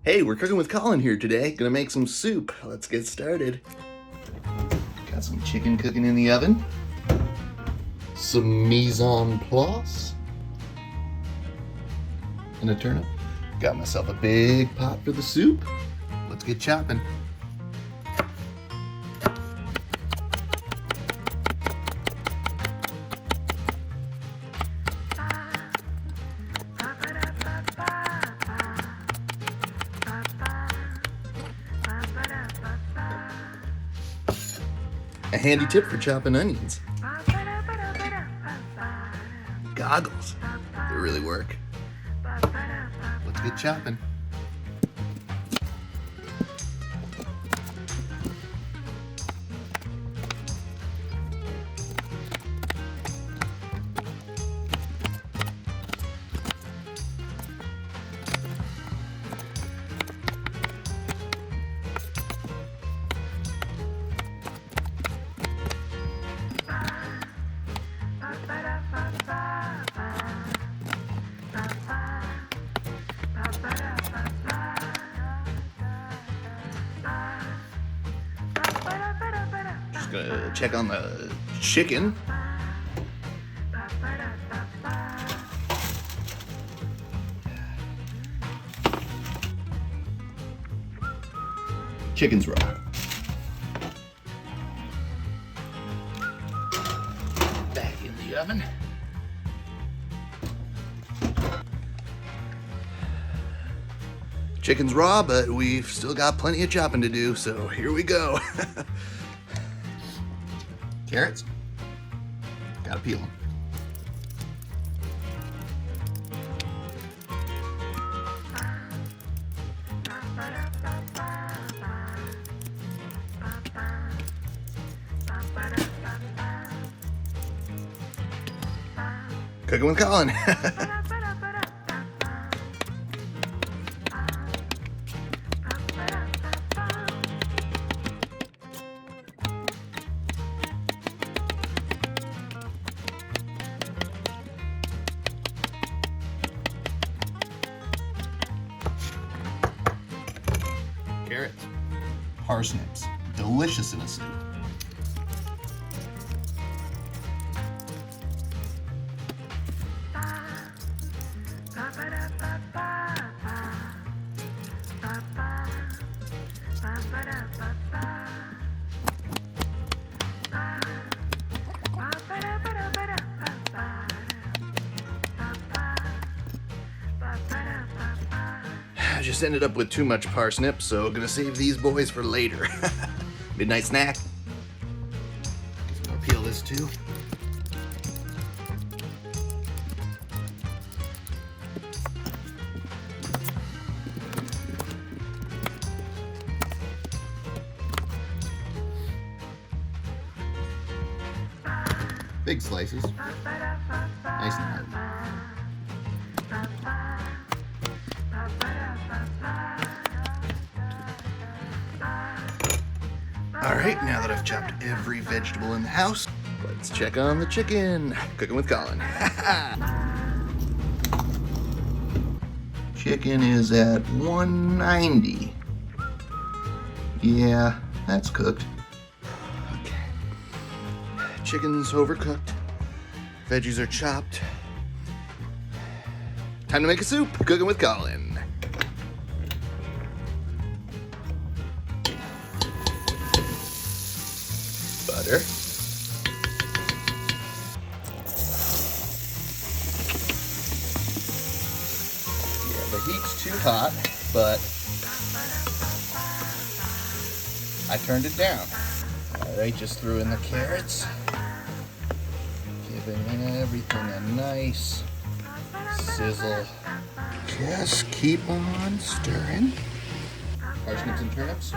Hey, we're cooking with Colin here today. Gonna make some soup. Let's get started. Got some chicken cooking in the oven. Some mise en place. And a turnip. Got myself a big pot for the soup. Let's get chopping. A handy tip for chopping onions. Goggles. They really work. Let's get chopping. Just gonna check on the chicken. Chicken's raw. Back in the oven. Chicken's raw, but we've still got plenty of chopping to do, so here we go. Carrots. Gotta peel them. Cooking with Colin. Carrots, parsnips, delicious in a soup. I just ended up with too much parsnip, so gonna save these boys for later. Midnight snack. I'll peel this too. Big slices. Nice and hard. Alright, now that I've chopped every vegetable in the house, let's check on the chicken. Cooking with Colin. Chicken is at 190. Yeah, that's cooked. Okay. Chicken's overcooked. Veggies are chopped. Time to make a soup. Cooking with Colin. Butter. Yeah, the heat's too hot, but I turned it down. Alright, just threw in the carrots. Giving everything a nice sizzle. Just keep on stirring. Parsnips and turnips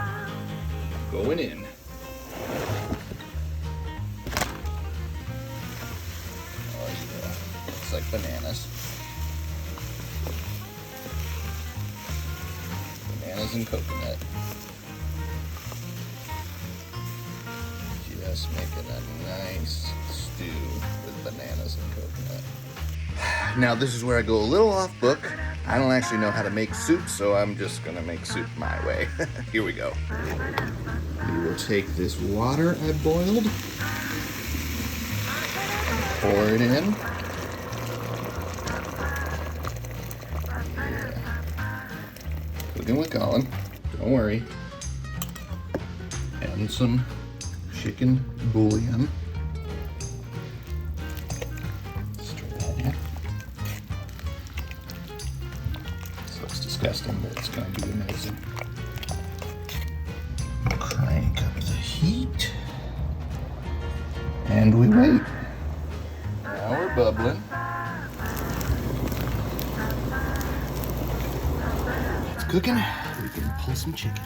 going in. Looks like bananas. Bananas and coconut. Just making a nice stew with bananas and coconut. Now this is where I go a little off book. I don't actually know how to make soup, so I'm just gonna make soup my way. Here we go. We will take this water I boiled, pour it in. Yeah. Cooking with Colin, don't worry. And some chicken bouillon. Stir that in. This looks disgusting, but it's going to be amazing. Crank up the heat. And we wait. Now we're bubbling. It's cooking. We can pull some chicken.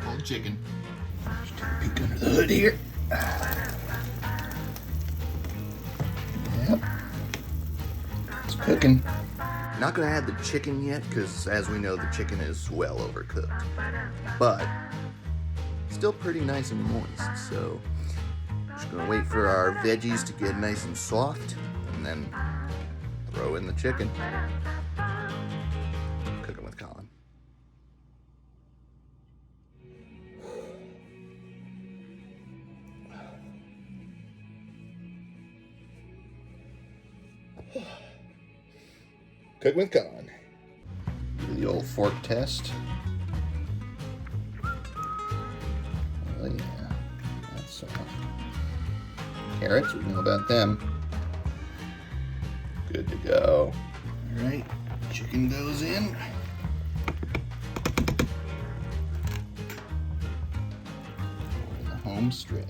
Pulled chicken. Just take a peek under the hood here. Yep. It's cooking. Not gonna add the chicken yet, because as we know, the chicken is well overcooked. But still pretty nice and moist, so just gonna wait for our veggies to get nice and soft, and then throw in the chicken. Cooking with Colin. Cooking with Colin. Do the old fork test. Oh yeah, that's soft. Carrots, we know about them. Good to go. All right, chicken goes in. For the home stretch.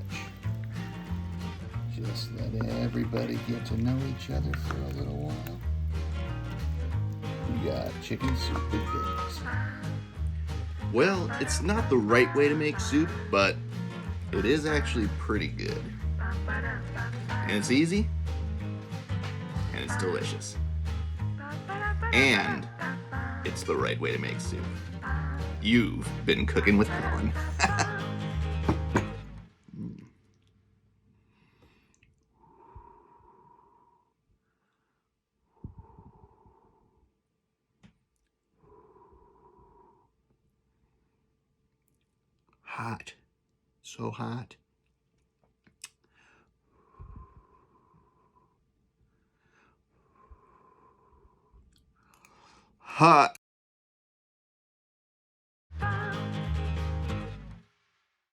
Just let everybody get to know each other for a little while. We got chicken soup with veggies. Well, it's not the right way to make soup, but it is actually pretty good. And it's easy, and it's delicious. And it's the right way to make soup. You've been cooking with Colin. Hot. So hot. Hot.